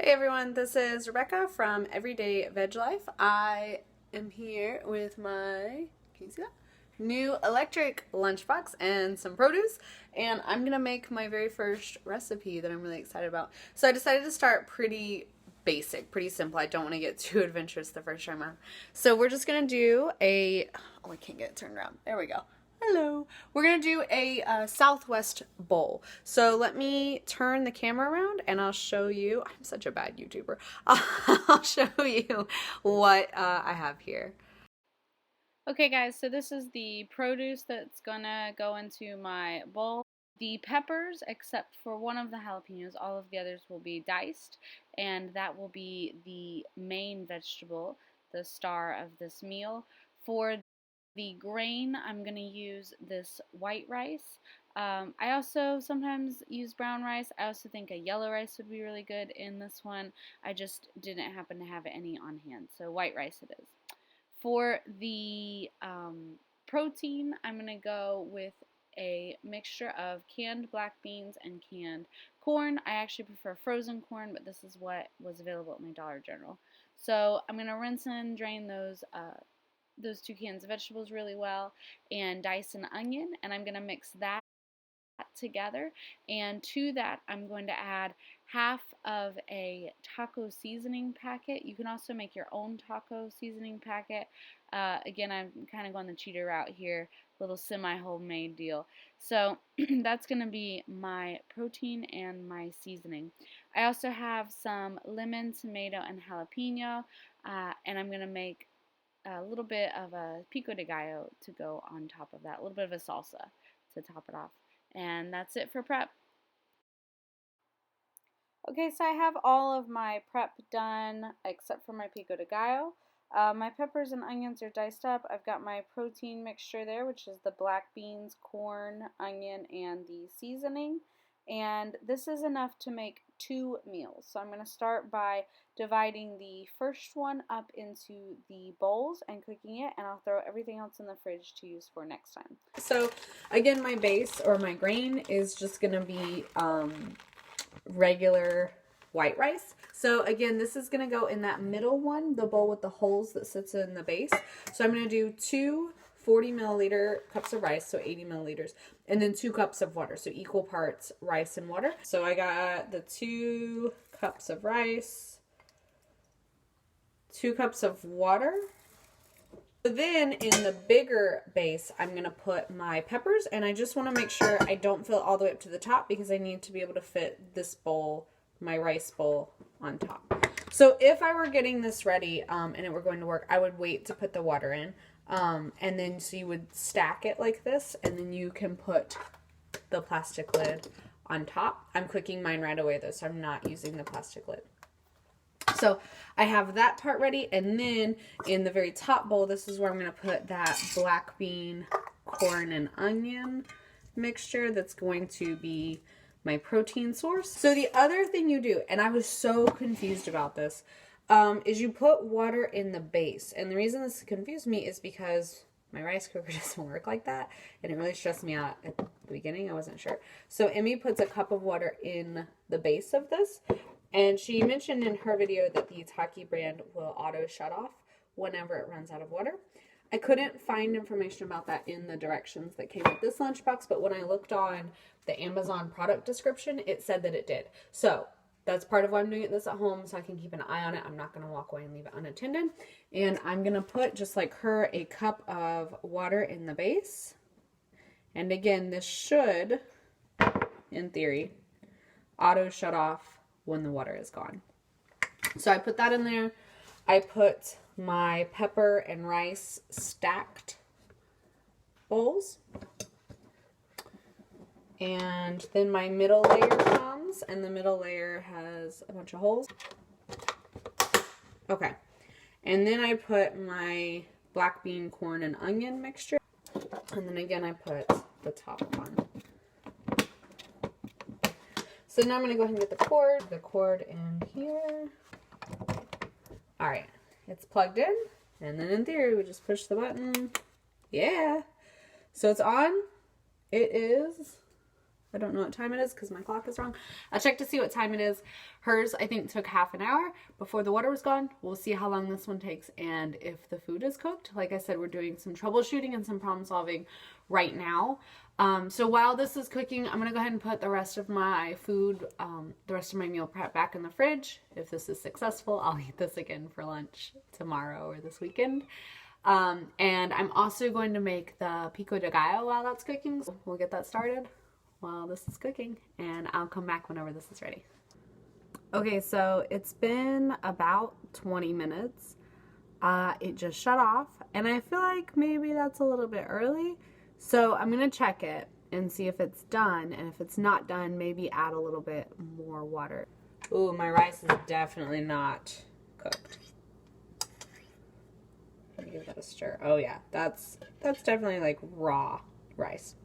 Hey everyone, this is Rebecca from Everyday Veg Life. I am here with my, can you see that? New electric lunchbox and some produce, and I'm gonna make my very first recipe that I'm really excited about. So I decided to start pretty basic, pretty simple. I don't want to get too adventurous the first time around. So we're just gonna do I can't get it turned around. There we go. Hello. We're going to do a Southwest bowl. So let me turn the camera around and I'll show you. I'm such a bad YouTuber. I'll show you what I have here. Okay guys, so this is the produce that's gonna go into my bowl. The peppers, except for one of the jalapenos, all of the others will be diced, and that will be the main vegetable, the star of this meal. For the grain, I'm going to use this white rice. I also sometimes use brown rice. I also think a yellow rice would be really good in this one. I just didn't happen to have any on hand, so white rice it is. For the protein, I'm going to go with a mixture of canned black beans and canned corn. I actually prefer frozen corn, but this is what was available at my Dollar General. So I'm going to rinse and drain those two cans of vegetables really well and dice an onion, and I'm going to mix that together, and to that I'm going to add half of a taco seasoning packet. You can also make your own taco seasoning packet. Again, I'm kind of going the cheater route here, little semi-homemade deal. So that's going to be my protein and my seasoning. I also have some lemon, tomato, and jalapeno, and I'm going to make a little bit of a pico de gallo to go on top of that, a little bit of a salsa to top it off. And that's it for prep. Okay, so I have all of my prep done except for my pico de gallo. My peppers and onions are diced up. I've got my protein mixture there, which is the black beans, corn, onion, and the seasoning. And this is enough to make 2 meals. So I'm going to start by dividing the first one up into the bowls and cooking it, and I'll throw everything else in the fridge to use for next time. So again, my base or my grain is just going to be regular white rice. So again, this is going to go in that middle one, the bowl with the holes that sits in the base. So I'm going to do 2 40 milliliter cups of rice, so 80 milliliters, and then 2 cups of water, so equal parts rice and water. So I got the 2 cups of rice, 2 cups of water. Then in the bigger base, I'm going to put my peppers, and I just want to make sure I don't fill it all the way up to the top because I need to be able to fit this bowl, my rice bowl, on top. So if I were getting this ready and it were going to work, I would wait to put the water in. And then so you would stack it like this, and then you can put the plastic lid on top. I'm cooking mine right away though, so I'm not using the plastic lid. So I have that part ready, and then in the very top bowl, this is where I'm going to put that black bean, corn, and onion mixture that's going to be my protein source. So the other thing you do, and I was so confused about this, is you put water in the base. And the reason this confused me is because my rice cooker doesn't work like that, and it really stressed me out at the beginning. I wasn't sure. So Emmy puts a cup of water in the base of this, and she mentioned in her video that the Taki brand will auto shut off whenever it runs out of water. I couldn't find information about that in the directions that came with this lunchbox, but when I looked on the Amazon product description, it said that it did. So that's part of why I'm doing this at home, so I can keep an eye on it. I'm not going to walk away and leave it unattended. And I'm going to put, just like her, a cup of water in the base. And again, this should, in theory, auto shut off when the water is gone. So I put that in there. I put my pepper and rice stacked bowls. And then my middle layer comes, and the middle layer has a bunch of holes. Okay. And then I put my black bean, corn, and onion mixture. And then again, I put the top on. So now I'm going to go ahead and get the cord in here. All right, it's plugged in, and then in theory, we just push the button. Yeah. So it's on. It is I don't know what time it is because my clock is wrong. I'll check to see what time it is. Hers, I think, took half an hour before the water was gone. We'll see how long this one takes and if the food is cooked. Like I said, we're doing some troubleshooting and some problem solving right now. So while this is cooking, I'm going to go ahead and put the rest of my food, the rest of my meal prep back in the fridge. If this is successful, I'll eat this again for lunch tomorrow or this weekend. And I'm also going to make the pico de gallo while that's cooking. So we'll get that started while this is cooking, and I'll come back whenever this is ready. Okay, so it's been about 20 minutes. It just shut off, and I feel like maybe that's a little bit early. So I'm going to check it and see if it's done, and if it's not done, maybe add a little bit more water. Ooh, my rice is definitely not cooked. Let me give that a stir. Oh yeah, that's definitely like raw rice.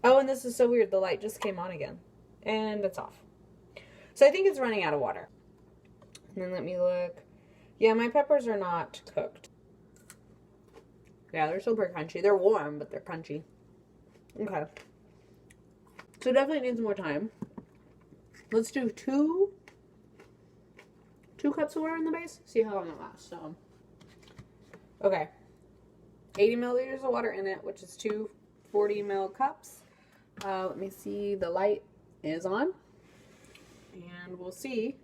Oh, and this is so weird. The light just came on again, and it's off. So I think it's running out of water. And then let me look. Yeah, my peppers are not cooked. Yeah, they're super crunchy. They're warm, but they're crunchy. Okay. So definitely needs more time. Let's do two cups of water in the base. See how long it lasts. So, okay. 80 milliliters of water in it, which is 2 40 ml cups. Let me see. The light is on. And we'll see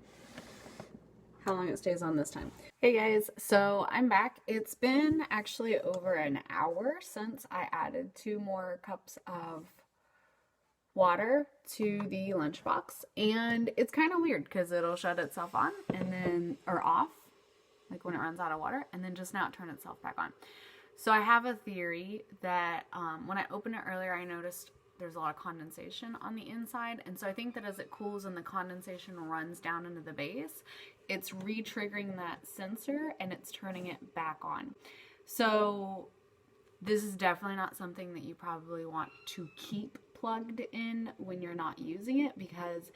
how long it stays on this time. Hey guys, so I'm back. It's been actually over an hour since I added 2 more cups of water to the lunchbox, and it's kind of weird because it'll shut itself on and then, or off, like when it runs out of water, and then just now it turned itself back on. So I have a theory that when I opened it earlier, I noticed there's a lot of condensation on the inside, and so I think that as it cools and the condensation runs down into the base, it's re-triggering that sensor and it's turning it back on. So this is definitely not something that you probably want to keep plugged in when you're not using it, because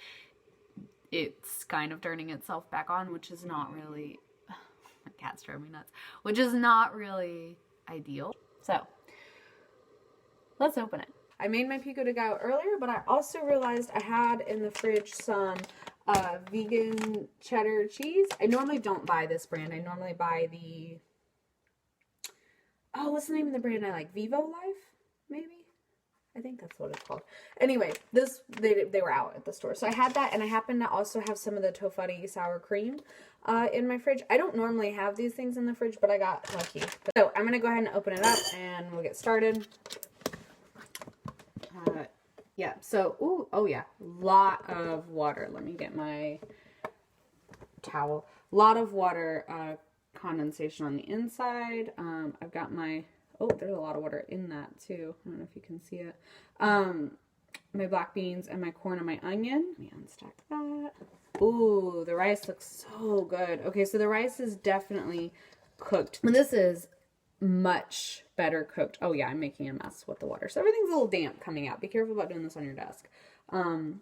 it's kind of turning itself back on, which is not really, my cat's driving me nuts, which is not really ideal. So let's open it. I made my pico de gallo earlier, but I also realized I had in the fridge some vegan cheddar cheese. I normally don't buy this brand. I normally buy the, oh, what's the name of the brand I like? Vivo Life, maybe? I think that's what it's called. Anyway, this, they were out at the store. So I had that, and I happen to also have some of the toffee sour cream in my fridge. I don't normally have these things in the fridge, but I got lucky. So I'm going to go ahead and open it up, and we'll get started. Yeah, so, ooh, oh yeah, lot of water. Let me get my towel. Lot of water condensation on the inside. I've got my, oh, there's a lot of water in that too. I don't know if you can see it. My black beans and my corn and my onion. Let me unstack that. Ooh, the rice looks so good. Okay, so the rice is definitely cooked. And this is much better cooked. Oh yeah, I'm making a mess with the water. So everything's a little damp coming out. Be careful about doing this on your desk. That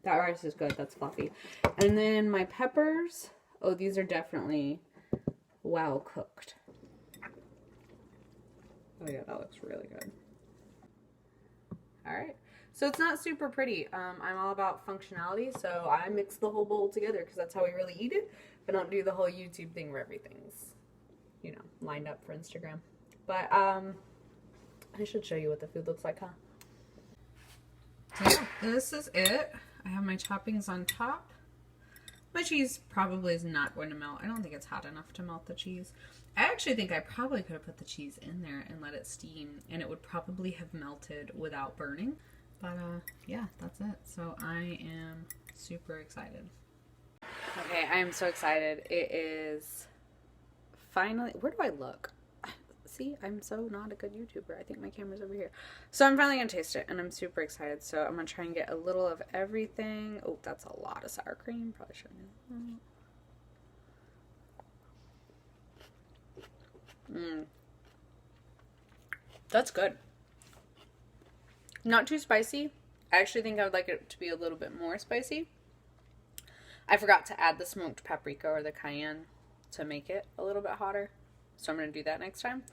rice is good. That's fluffy. And then my peppers. Oh, these are definitely well cooked. Oh yeah, that looks really good. All right. So it's not super pretty. I'm all about functionality, so I mix the whole bowl together because that's how we really eat it. I don't do the whole YouTube thing where everything's, you know, lined up for Instagram. But I should show you what the food looks like, huh? So yeah, this is it. I have my toppings on top. My cheese probably is not going to melt. I don't think it's hot enough to melt the cheese. I actually think I probably could have put the cheese in there and let it steam, and it would probably have melted without burning. But yeah, that's it. So I am super excited. Okay, I am so excited. It is finally, where do I look? See, I'm so not a good YouTuber. I think my camera's over here. So I'm finally gonna taste it, and I'm super excited. So I'm gonna try and get a little of everything. Oh, that's a lot of sour cream. Probably shouldn't. That's good. Not too spicy. I actually think I would like it to be a little bit more spicy. I forgot to add the smoked paprika or the cayenne to make it a little bit hotter. So I'm going to do that next time.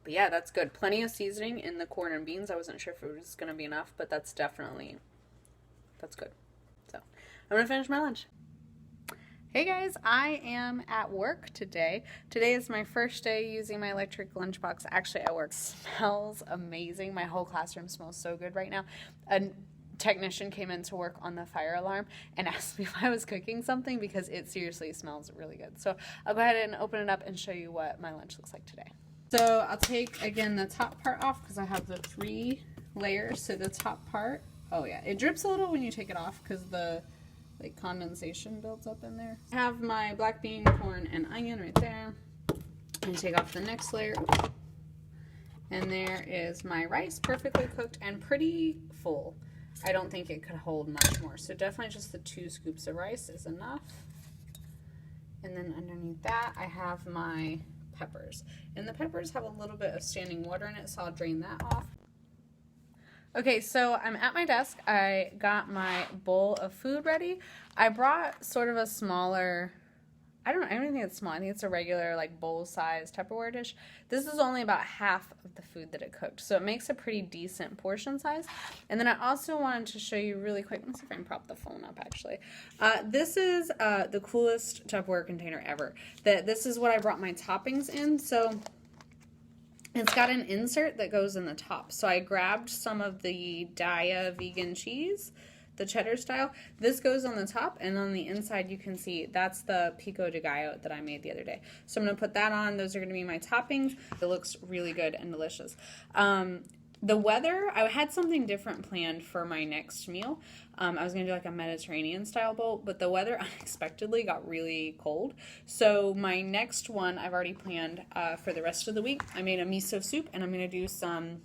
But yeah, that's good. Plenty of seasoning in the corn and beans. I wasn't sure if it was going to be enough, but that's good. So I'm going to finish my lunch. Hey guys, I am at work today. Today is my first day using my electric lunchbox. Actually, at work. It smells amazing. My whole classroom smells so good right now. A technician came in to work on the fire alarm and asked me if I was cooking something because it seriously smells really good. So I'll go ahead and open it up and show you what my lunch looks like today. So I'll take, again, the top part off because I have the 3 layers. So the top part, oh yeah, it drips a little when you take it off because the like condensation builds up in there. I have my black bean, corn, and onion right there. And take off the next layer. And there is my rice, perfectly cooked and pretty full. I don't think it could hold much more. So definitely just the 2 scoops of rice is enough. And then underneath that, I have my peppers. And the peppers have a little bit of standing water in it, so I'll drain that off. Okay, so I'm at my desk. I got my bowl of food ready. I brought sort of a smaller, I don't even think it's small. I think it's a regular like bowl size Tupperware dish. This is only about half of the food that it cooked, so it makes a pretty decent portion size. And then I also wanted to show you really quick, let's see if I can prop the phone up actually. This is the coolest Tupperware container ever. This is what I brought my toppings in. So it's got an insert that goes in the top. So I grabbed some of the Daya vegan cheese, the cheddar style. This goes on the top, and on the inside you can see that's the pico de gallo that I made the other day. So I'm going to put that on. Those are going to be my toppings. It looks really good and delicious. The weather, I had something different planned for my next meal. I was going to do like a Mediterranean style bowl, but the weather unexpectedly got really cold. So my next one I've already planned for the rest of the week. I made a miso soup, and I'm going to do some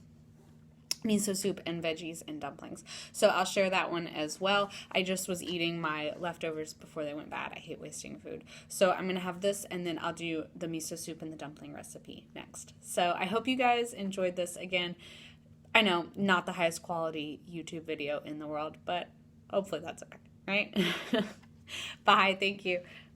miso soup and veggies and dumplings. So I'll share that one as well. I just was eating my leftovers before they went bad. I hate wasting food. So I'm going to have this, and then I'll do the miso soup and the dumpling recipe next. So I hope you guys enjoyed this. Again, I know, not the highest quality YouTube video in the world, but hopefully that's okay, right? Bye, thank you.